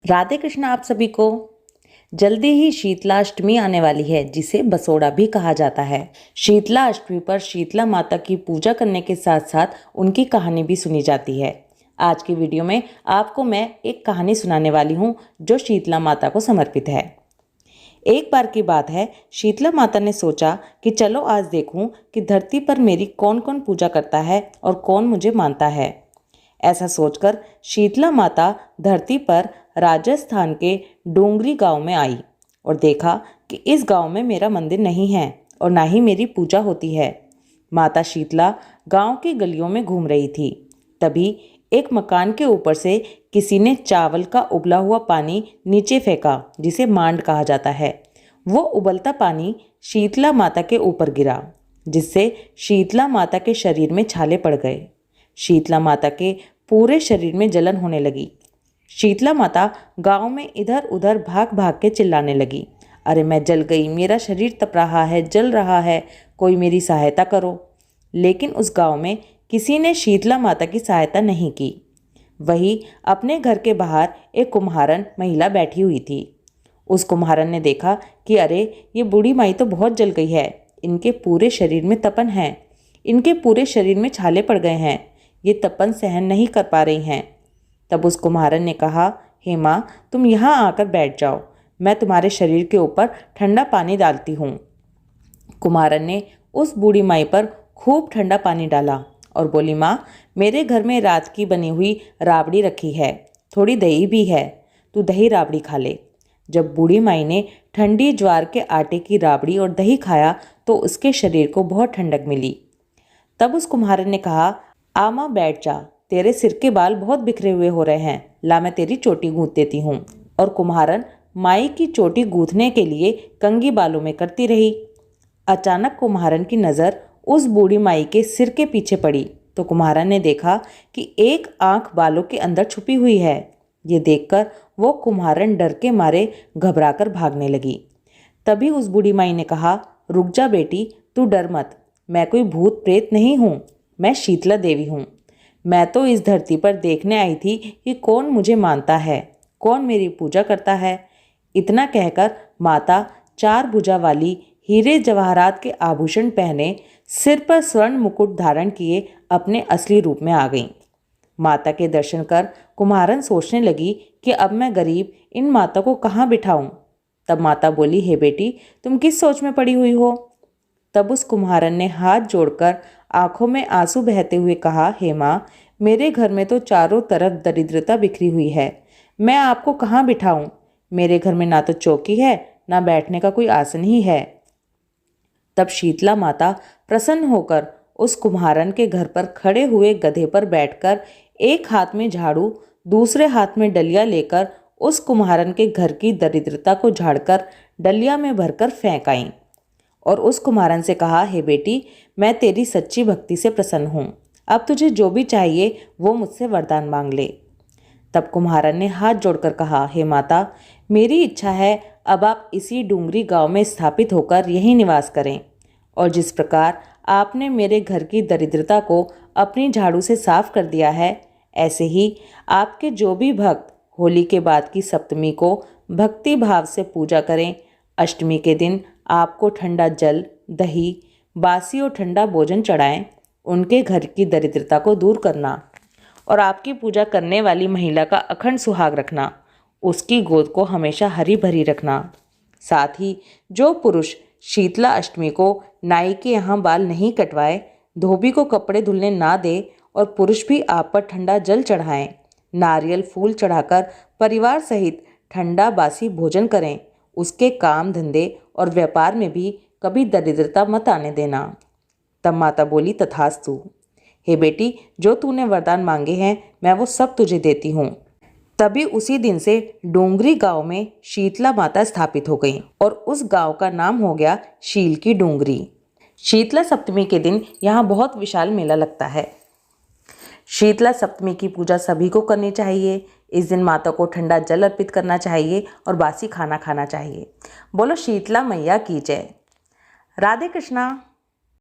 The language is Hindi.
राधे कृष्ण आप सभी को। जल्दी ही शीतलाष्टमी आने वाली है, जिसे बसोड़ा भी कहा जाता है। शीतला अष्टमी पर शीतला माता की पूजा करने के साथ साथ उनकी कहानी भी सुनी जाती है। आज की वीडियो में आपको मैं एक कहानी सुनाने वाली हूँ जो शीतला माता को समर्पित है। एक बार की बात है, शीतला माता ने सोचा कि चलो आज देखूं कि धरती पर मेरी कौन कौन पूजा करता है और कौन मुझे मानता है। ऐसा सोचकर शीतला माता धरती पर राजस्थान के डोंगरी गांव में आई और देखा कि इस गांव में मेरा मंदिर नहीं है और ना ही मेरी पूजा होती है। माता शीतला गांव की गलियों में घूम रही थी। तभी एक मकान के ऊपर से किसी ने चावल का उबला हुआ पानी नीचे फेंका, जिसे मांड कहा जाता है। वो उबलता पानी शीतला माता के ऊपर गिरा, जिससे शीतला माता के शरीर में छाले पड़ गए। शीतला माता के पूरे शरीर में जलन होने लगी। शीतला माता गांव में इधर उधर भाग भाग के चिल्लाने लगी, अरे मैं जल गई, मेरा शरीर तप रहा है, जल रहा है, कोई मेरी सहायता करो। लेकिन उस गांव में किसी ने शीतला माता की सहायता नहीं की। वही अपने घर के बाहर एक कुम्हारन महिला बैठी हुई थी। उस कुम्हारन ने देखा कि अरे ये बूढ़ी माई तो बहुत जल गई है, इनके पूरे शरीर में तपन है, इनके पूरे शरीर में छाले पड़ गए हैं, ये तपन सहन नहीं कर पा रही हैं। तब उस कुम्हारन ने कहा, हे माँ, तुम यहाँ आकर बैठ जाओ, मैं तुम्हारे शरीर के ऊपर ठंडा पानी डालती हूँ। कुम्हारन ने उस बूढ़ी माई पर खूब ठंडा पानी डाला और बोली, माँ, मेरे घर में रात की बनी हुई राबड़ी रखी है, थोड़ी दही भी है, तू दही राबड़ी खा ले। जब बूढ़ी माई ने ठंडी ज्वार के आटे की राबड़ी और दही खाया तो उसके शरीर को बहुत ठंडक मिली। तब उस कुम्हारन ने कहा, आ माँ, बैठ जा, तेरे सिर के बाल बहुत बिखरे हुए हो रहे हैं, ला मैं तेरी चोटी गूंथ देती हूँ। और कुम्हारन माई की चोटी गूंथने के लिए कंघी बालों में करती रही। अचानक कुम्हारन की नज़र उस बूढ़ी माई के सिर के पीछे पड़ी तो कुम्हारन ने देखा कि एक आंख बालों के अंदर छुपी हुई है। ये देखकर वो कुम्हारन डर के मारे घबराकर भागने लगी। तभी उस बूढ़ी माई ने कहा, रुक जा बेटी, तू डर मत, मैं कोई भूत प्रेत नहीं हूँ, मैं शीतला देवी हूँ। मैं तो इस धरती पर देखने आई थी कि कौन मुझे मानता है, कौन मेरी पूजा करता है। इतना कहकर माता चार भुजा वाली हीरे जवाहरात के आभूषण पहने, सिर पर स्वर्ण मुकुट धारण किए अपने असली रूप में आ गईं। माता के दर्शन कर कुम्हारन सोचने लगी कि अब मैं गरीब इन माता को कहाँ बिठाऊं। तब माता बोली, हे बेटी, तुम किस सोच में पड़ी हुई हो। तब उस कुम्हारन ने हाथ जोड़कर आंखों में आंसू बहते हुए कहा, हे माँ, मेरे घर में तो चारों तरफ दरिद्रता बिखरी हुई है, मैं आपको कहाँ बिठाऊं। मेरे घर में ना तो चौकी है, ना बैठने का कोई आसन ही है। तब शीतला माता प्रसन्न होकर उस कुम्हारन के घर पर खड़े हुए गधे पर बैठकर एक हाथ में झाड़ू, दूसरे हाथ में डलिया लेकर उस कुम्हारन के घर की दरिद्रता को झाड़कर डलिया में भरकर फेंक आईं और उस कुम्हारन से कहा, हे बेटी, मैं तेरी सच्ची भक्ति से प्रसन्न हूँ, अब तुझे जो भी चाहिए वो मुझसे वरदान मांग ले। तब कुम्हारन ने हाथ जोड़कर कहा, हे माता, मेरी इच्छा है अब आप इसी डूंगरी गांव में स्थापित होकर यहीं निवास करें और जिस प्रकार आपने मेरे घर की दरिद्रता को अपनी झाड़ू से साफ कर दिया है, ऐसे ही आपके जो भी भक्त होली के बाद की सप्तमी को भक्ति भाव से पूजा करें। अष्टमी के दिन आपको ठंडा जल, दही, बासी और ठंडा भोजन चढ़ाएं, उनके घर की दरिद्रता को दूर करना और आपकी पूजा करने वाली महिला का अखंड सुहाग रखना, उसकी गोद को हमेशा हरी भरी रखना। साथ ही जो पुरुष शीतला अष्टमी को नाई के यहाँ बाल नहीं कटवाए, धोबी को कपड़े धुलने ना दे और पुरुष भी आप पर ठंडा जल चढ़ाएं, नारियल फूल चढ़ाकर परिवार सहित ठंडा बासी भोजन करें, उसके काम धंधे और व्यापार में भी कभी दरिद्रता मत आने देना। तब माता बोली, तथास्तु। हे बेटी, जो तूने वरदान मांगे हैं मैं वो सब तुझे देती हूँ। तभी उसी दिन से डोंगरी गांव में शीतला माता स्थापित हो गई और उस गांव का नाम हो गया शील की डोंगरी। शीतला सप्तमी के दिन यहाँ बहुत विशाल मेला लगता है। शीतला सप्तमी की पूजा सभी को करनी चाहिए। इस दिन माता को ठंडा जल अर्पित करना चाहिए और बासी खाना खाना चाहिए। बोलो शीतला मैया की जय। राधे कृष्णा।